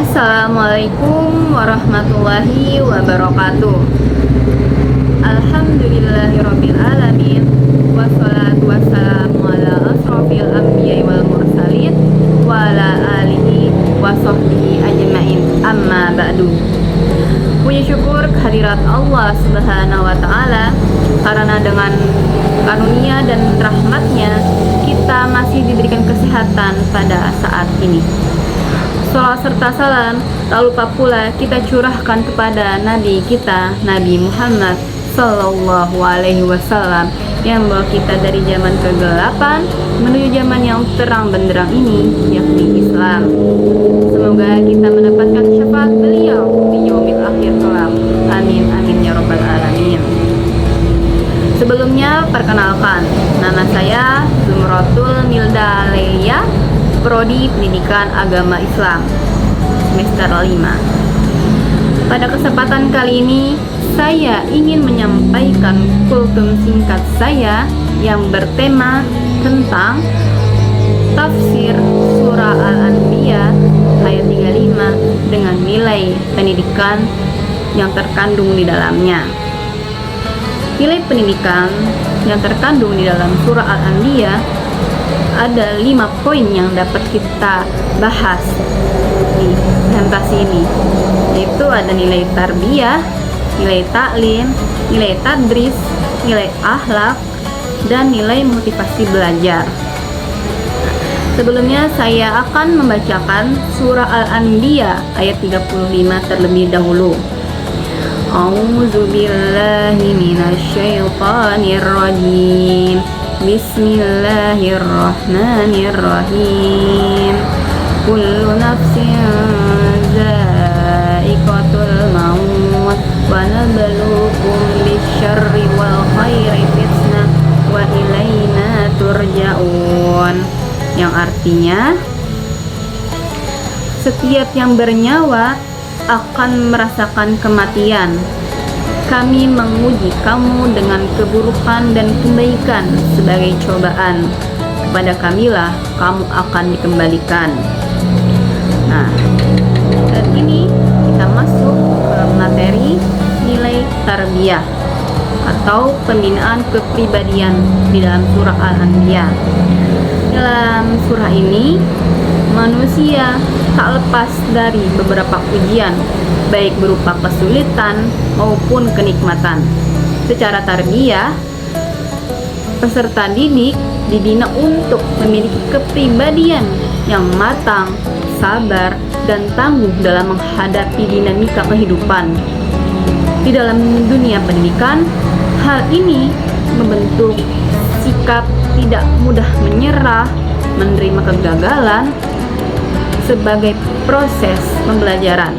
Assalamualaikum warahmatullahi wabarakatuh. Alhamdulillahirabbil alamin. Wassalatu wassalamu ala asrofil anbiya'i wal mursalin wa ala alihi wa sahbihi ajmain. Amma ba'du. Puji syukur kehadirat Allah Subhanahu wa taala karena dengan karunia dan rahmatnya kita masih diberikan kesehatan pada saat ini. Salawat serta salam tak lupa pula kita curahkan kepada Nabi kita, Nabi Muhammad Sallallahu Alaihi Wasallam, yang membawa kita dari zaman kegelapan menuju zaman yang terang benderang ini, yakni Islam. Semoga kita mendapatkan syafaat beliau di yaumil akhir kelak. Amin amin ya rabbal alamin. Sebelumnya perkenalkan, nama saya Zumratul Milda Leia, Prodi Pendidikan Agama Islam semester 5. Pada kesempatan kali ini saya ingin menyampaikan kultum singkat saya yang bertema tentang tafsir surah Al-Anbiya ayat 35 dengan nilai pendidikan yang terkandung di dalamnya. Nilai pendidikan yang terkandung di dalam surah Al-Anbiya ada 5 poin yang dapat kita bahas di presentasi ini, yaitu ada nilai tarbiyah, nilai taklim, nilai tadris, nilai akhlak, dan nilai motivasi belajar. Sebelumnya saya akan membacakan surah Al-Anbiya ayat 35 terlebih dahulu. A'udzubillahi minasyaitonir rajim. Bismillahirrahmanirrahim. Kullu nafsin za'iqatul maut wa nabluukum bisyarri wal khairi fitnah wa ilaina turja'un. Yang artinya, setiap yang bernyawa akan merasakan kematian. Kami menguji kamu dengan keburukan dan kebaikan sebagai cobaan. Kepada kamilah kamu akan dikembalikan. Nah, dan ini kita masuk ke materi nilai tarbiyah atau pembinaan kepribadian di dalam surah Al-Anbiya. Dalam surah ini, manusia tak lepas dari beberapa ujian, baik berupa kesulitan maupun kenikmatan. Secara tarbiyah, peserta didik dibina untuk memiliki kepribadian yang matang, sabar, dan tangguh dalam menghadapi dinamika kehidupan. Di dalam dunia pendidikan, hal ini membentuk sikap tidak mudah menyerah, menerima kegagalan sebagai proses pembelajaran,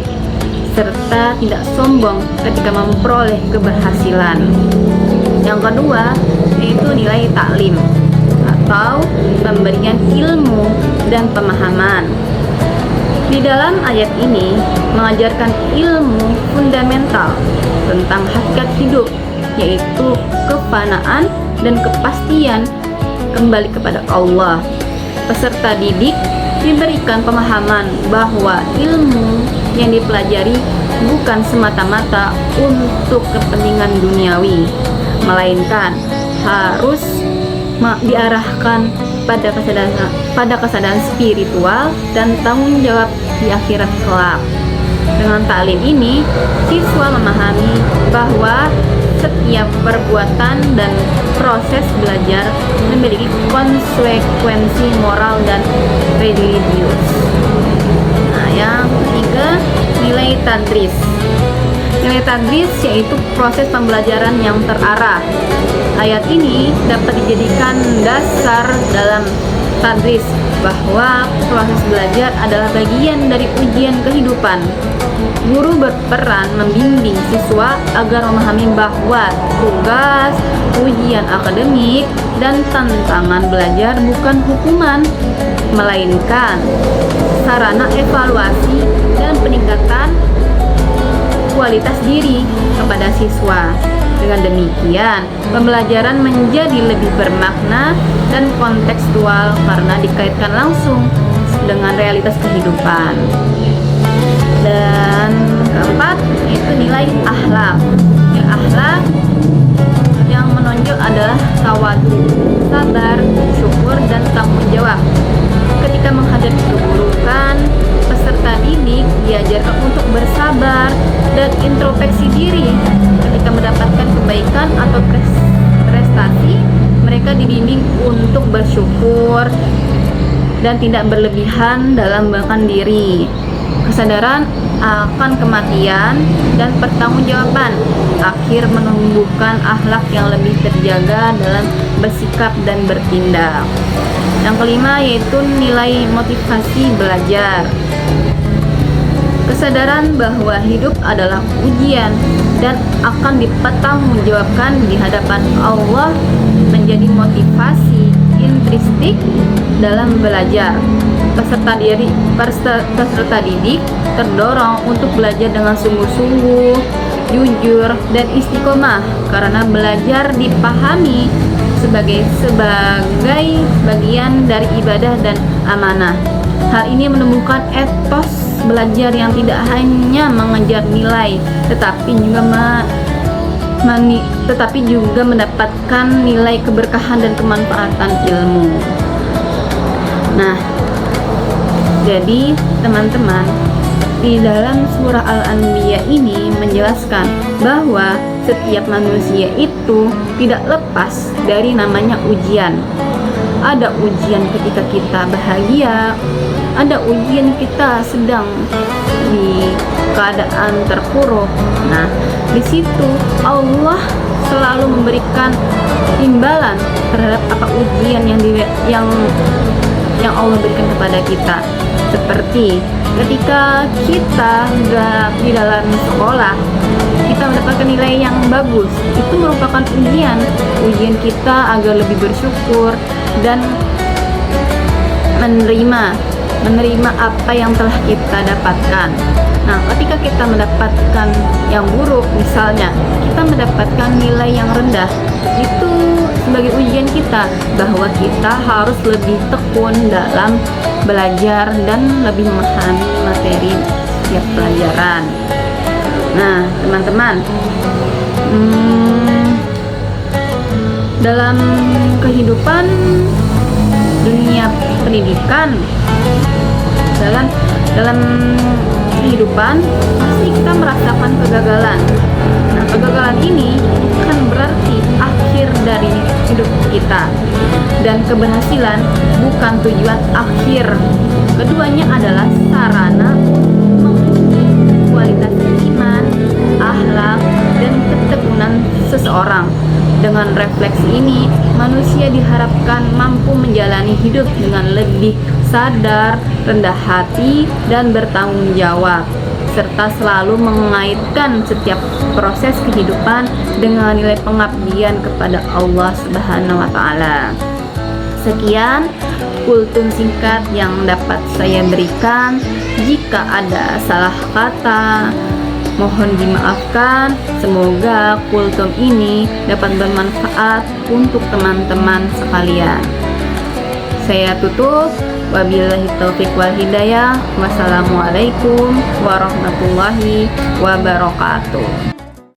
serta tidak sombong ketika memperoleh keberhasilan. Yang kedua, yaitu nilai taklim atau pemberian ilmu dan pemahaman. Di dalam ayat ini mengajarkan ilmu fundamental tentang hakikat hidup, yaitu kefanaan dan kepastian kembali kepada Allah. Peserta didik diberikan pemahaman bahwa ilmu yang dipelajari bukan semata-mata untuk kepentingan duniawi, melainkan harus diarahkan pada kesadaran spiritual dan tanggung jawab di akhirat kelak. Dengan taklim ini, siswa memahami bahwa setiap perbuatan dan proses belajar memiliki konsekuensi moral dan religius. Nah, yang ketiga, nilai tadris. Nilai tadris yaitu proses pembelajaran yang terarah. Ayat ini dapat dijadikan dasar dalam tadris bahwa proses belajar adalah bagian dari ujian kehidupan. Guru berperan membimbing siswa agar memahami bahwa tugas, ujian akademik, dan tantangan belajar bukan hukuman, melainkan sarana evaluasi dan peningkatan kualitas diri kepada siswa. Dengan demikian, pembelajaran menjadi lebih bermakna dan kontekstual karena dikaitkan langsung dengan realitas kehidupan. Dan keempat yaitu nilai akhlak. Nilai akhlak yang menonjol adalah tawadu, sabar, syukur, dan tanggung jawab. Ketika menghadapi keburukan, peserta didik diajarkan untuk bersabar dan introspeksi diri. Ketika mendapatkan kebaikan atau prestasi, mereka dibimbing untuk bersyukur dan tidak berlebihan dalam membanggakan diri. Kesadaran akan kematian dan pertanggungjawaban akhir menumbuhkan akhlak yang lebih terjaga dalam bersikap dan bertindak. Yang kelima yaitu nilai motivasi belajar. Kesadaran bahwa hidup adalah ujian dan akan dipertanggungjawabkan di hadapan Allah menjadi motivasi intrinsik dalam belajar. Peserta didik terdorong untuk belajar dengan sungguh-sungguh, jujur, dan istiqomah karena belajar dipahami sebagai bagian dari ibadah dan amanah. Hal ini menumbuhkan etos belajar yang tidak hanya mengejar nilai, tetapi juga mendapatkan nilai keberkahan dan kemanfaatan ilmu. Nah, jadi teman-teman, di dalam surah Al-Anbiya ini menjelaskan bahwa setiap manusia itu tidak lepas dari namanya ujian. Ada ujian ketika kita bahagia, ada ujian kita sedang di keadaan terpuruk. Nah, di situ Allah selalu memberikan imbalan terhadap apa ujian yang Allah berikan kepada kita. Seperti ketika kita di dalam sekolah, kita mendapatkan nilai yang bagus, itu merupakan ujian kita agar lebih bersyukur dan menerima apa yang telah kita dapatkan. Nah, ketika kita mendapatkan yang buruk, misalnya kita mendapatkan nilai yang rendah, itu sebagai ujian kita bahwa kita harus lebih tekun dalam belajar dan lebih memahami materi setiap pelajaran. Nah, teman-teman, dalam kehidupan dunia pendidikan, dalam kehidupan pasti kita merasakan kegagalan. Nah, kegagalan ini kan berarti akhir dari hidup kita, dan keberhasilan bukan tujuan akhir. Keduanya adalah sarana menguji kualitas iman, akhlak, dan ketekunan seseorang. Dengan refleksi ini, manusia diharapkan mampu menjalani hidup dengan lebih sadar, rendah hati, dan bertanggung jawab, serta selalu mengaitkan setiap proses kehidupan dengan nilai pengabdian kepada Allah Subhanahu wa Ta'ala. Sekian kultum singkat yang dapat saya berikan. Jika ada salah kata, mohon dimaafkan. Semoga kultum ini dapat bermanfaat untuk teman-teman sekalian. Saya tutup. Wabillahi taufiq wal hidayah. Wassalamualaikum warahmatullahi wabarakatuh.